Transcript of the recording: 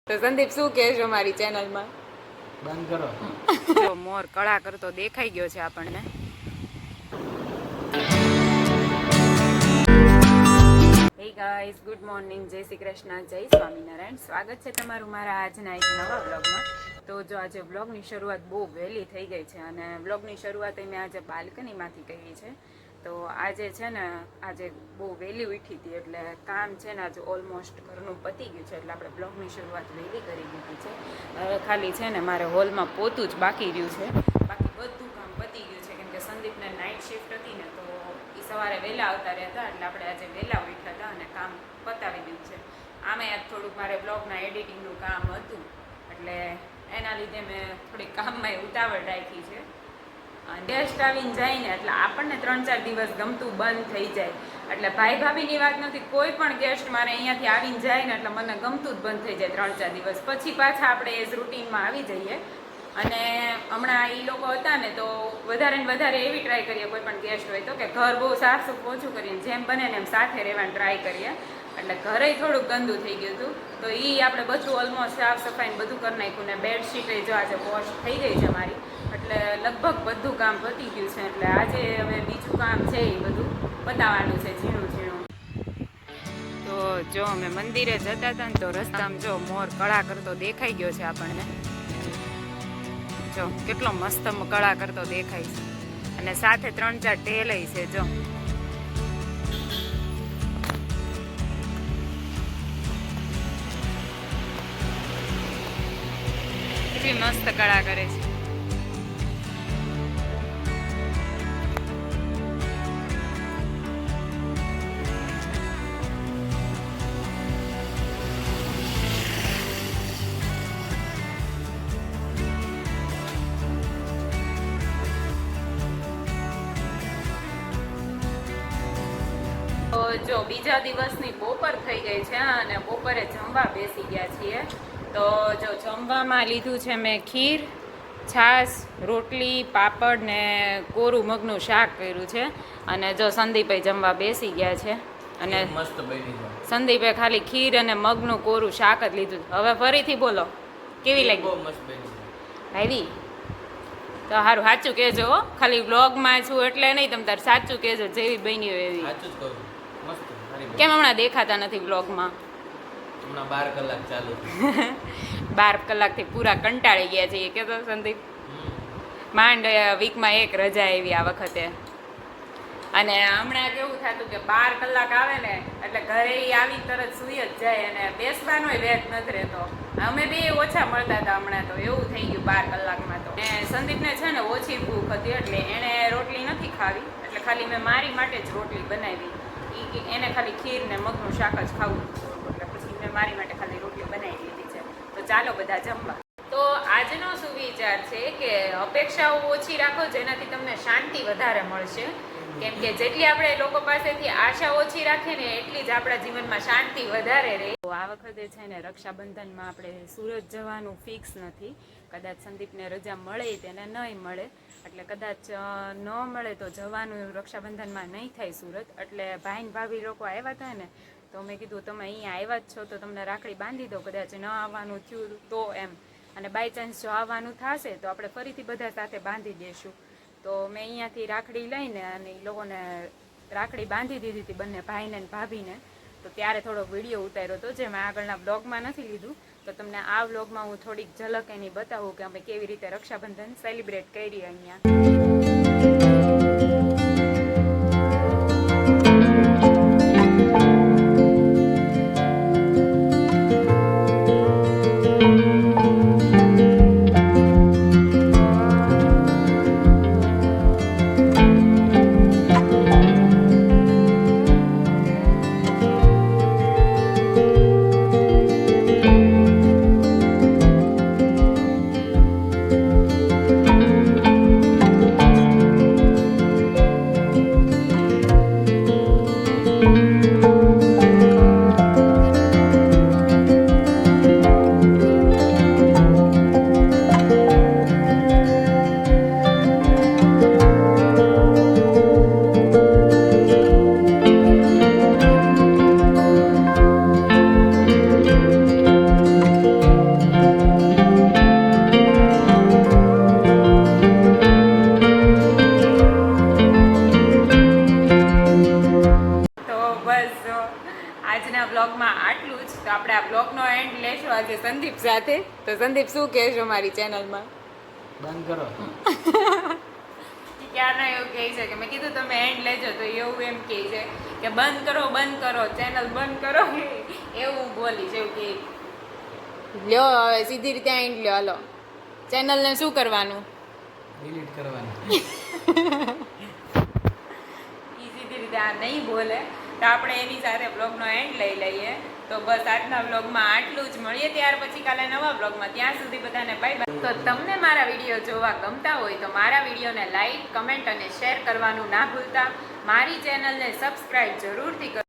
તો સંદીપ શું કહેશો મારી ચેનલમાં? બંધ કરો. જો મોર કળા કરતો દેખાઈ ગયો છે આપણને. હે ગાઈઝ, ગુડ મોર્નિંગ, જય શ્રી કૃષ્ણ, જય સ્વામિનારાયણ. સ્વાગત છે તમારું મારા આજના એક નવા બ્લોગમાં. તો જો આજે બ્લોગની શરૂઆત બહુ વહેલી થઈ ગઈ છે અને બ્લોગની શરૂઆત મેં આજે બાલ્કનીમાંથી કરી છે. તો આજે છે ને, આજે બહુ વહેલી ઉઠી હતી એટલે કામ છે ને આજે ઓલમોસ્ટ ઘરનું પતી ગયું છે એટલે આપણે બ્લોગની શરૂઆત વહેલી કરી દીધી છે. હવે ખાલી છે ને મારે હોલમાં પોતું જ બાકી રહ્યું છે, બાકી બધું કામ પતી ગયું છે. કેમ કે સંદીપને નાઇટ શિફ્ટ હતી ને તો એ સવારે વહેલા આવતા રહ્યા હતા એટલે આપણે આજે વહેલા ઉઠ્યા હતા અને કામ પતાવી દીધું છે. આમે આજ થોડુંક મારે બ્લોગના એડિટિંગનું કામ હતું એટલે એના લીધે મેં થોડીક કામમાં ઉતાવળ રાખી છે. ગેસ્ટ આવીને જાય ને એટલે આપણને 3-4 દિવસ ગમતું બંધ થઈ જાય. એટલે ભાઈ ભાભીની વાત નથી, કોઈ પણ ગેસ્ટ મારે અહીંયાથી આવીને જાય ને એટલે મને ગમતું જ બંધ થઈ જાય 3-4 દિવસ પછી પાછા આપણે એઝ રૂટીનમાં આવી જઈએ. અને હમણાં એ લોકો હતા ને તો વધારે ને વધારે એવી ટ્રાય કરીએ કોઈ પણ ગેસ્ટ હોય તો કે ઘર બહુ સાફ સૂફ ઓછું કરીએ, જેમ બને ને એમ સાથે રહેવાની ટ્રાય કરીએ. એટલે ઘરે થોડુંક ગંદુ થઈ ગયું હતું તો એ આપણે બધું ઓલમોસ્ટ સાફ સફાઈને બધું કરી નાખ્યું ને બેડશીટ જો આજે વોશ થઈ ગઈ છે મારી. એટલે લગભગ બધું કામ પતી ગયું છે એટલે આજે હવે બીજું કામ છે એ બધું પતાવવાનું છે, ઝીણું ઝીણું. તો જો અમે મંદિરે જતા હતા ને તો રસ્તામાં જો મોર કળા કરતો દેખાઈ ગયો છે આપણને. જો કેટલો મસ્ત કળા કરતો દેખાય છે અને સાથે 3-4 ટેલય છે. જો કેટલી મસ્ત કળા કરે છે. જો બીજા દિવસની બપોર થઈ ગઈ છે અને બપોરે જમવા બેસી ગયા છીએ. તો જો જમવામાં લીધું છે મેં ખીર, છાશ, રોટલી, પાપડ ને કોરું મગનું શાક કર્યું છે. અને જો સંદીપે જમવા બેસી ગયા છે અને મસ્ત બની છે. સંદીપે ખાલી ખીર અને મગનું કોરું શાક જ લીધું. હવે ફરીથી બોલો, કેવી લાગી? બહુ મસ્ત બની છે. ભાઈ તો સારું સાચું કહેજો, ખાલી વ્લોગમાં છું એટલે નહીં, તમે તાર સાચું કહેજો જેવી બની હોય એવી. સાચું જ કહું. મસ્ત. કેમ હમણાં દેખાતા નથી વ્લોગમાં? હમણાં 12 કલાક ચાલુ. 12 કલાકથી પૂરા કંટાળી ગયા છીએ કે તો સંદીપ. માંડ વીકમાં 1 રજા આવી આ વખતે. અને હમણાં કેવું થતું કે 12 કલાક આવે ને એટલે ઘરે આવી તરત સૂઈ જ જાય અને બેસવાનોય વેત નથી રહેતો. અમે બે ઓછા મળતા હતા હમણાં તો એવું થઈ ગયું 12 કલાકમાં. તો સંદીપને છે ને ઓછી ભૂખ હતી એટલે એણે રોટલી નથી ખાવી એટલે ખાલી મેં મારી માટે જ રોટલી બનાવી. એને ખાલી ખીર ને મગનું શાક જ ખાવું એટલે પછી મેં મારી માટે ખાલી રોટલી બનાવી લીધી છે. તો ચાલો બધા જમવા. તો આજનો સુવિચાર છે કે અપેક્ષાઓ ઓછી રાખો જેનાથી તમને શાંતિ વધારે મળશે. કેમ કે જેટલી આપણે લોકો પાસેથી આશા ઓછી રાખીએ ને એટલી જ આપણા જીવનમાં શાંતિ વધારે રહે. તો આ વખતે છે ને રક્ષાબંધનમાં આપણે સુરત જવાનું ફિક્સ નથી. કદાચ સંદીપને રજા મળે તેને નહીં મળે એટલે કદાચ ન મળે તો જવાનું રક્ષાબંધનમાં નહીં થાય સુરત. એટલે ભાઈ ને ભાભી લોકો આવ્યા હતા ને તો મેં કીધું તમે અહીંયા આવ્યા જ છો તો તમને રાખડી બાંધી દો, કદાચ ન આવવાનું થયું તો એમ. અને બાય ચાન્સ જો આવવાનું થશે તો આપણે ફરીથી બધા સાથે બાંધી દઈશું. તો મેં અહીંયાથી રાખડી લઈને અને એ લોકોને રાખડી બાંધી દીધી હતી બંને ભાઈને ને ભાભીને. તો ત્યારે થોડોક વિડીયો ઉતાર્યો હતો જે મેં આગળના બ્લોગમાં નથી લીધું. તો તમને આ વ્લોગમાં હું થોડીક ઝલક એની બતાવું કે અમે કેવી રીતે રક્ષાબંધન સેલિબ્રેટ કરી અહીંયા. બ્લોગનો એન્ડ લેશો આજે સંદીપ સાથે. તો સંદીપ શું કહેશો મારી ચેનલમાં? બંધ કરો. ક્યારના એવું કહે છે કે મેં કીધું તમે એન્ડ લેજો તો એવું એમ કહે છે કે બંધ કરો ચેનલ બંધ કરો એવું બોલીશ એવું કે લ્યો હવે સીધી રીતે એન્ડ લ્યો. હાલો ચેનલને શું કરવાનું? ડિલીટ કરવાની. એ સીધી રીતે આ નહીં બોલે તો આપણે એની સાથે બ્લોગનો એન્ડ લઈ લઈએ. તો બસ આજના બ્લોગમાં આટલું જ. મળીએ ત્યાર પછી કાલે નવા બ્લોગમાં. ત્યાં સુધી બધાને બાય બાય. તો તમને મારા વિડીયો જોવા ગમતા હોય તો મારા વિડીયોને લાઈક કમેન્ટ અને શેર કરવાનું ના ભૂલતા. મારી ચેનલને સબસ્ક્રાઈબ જરૂરથી કરો.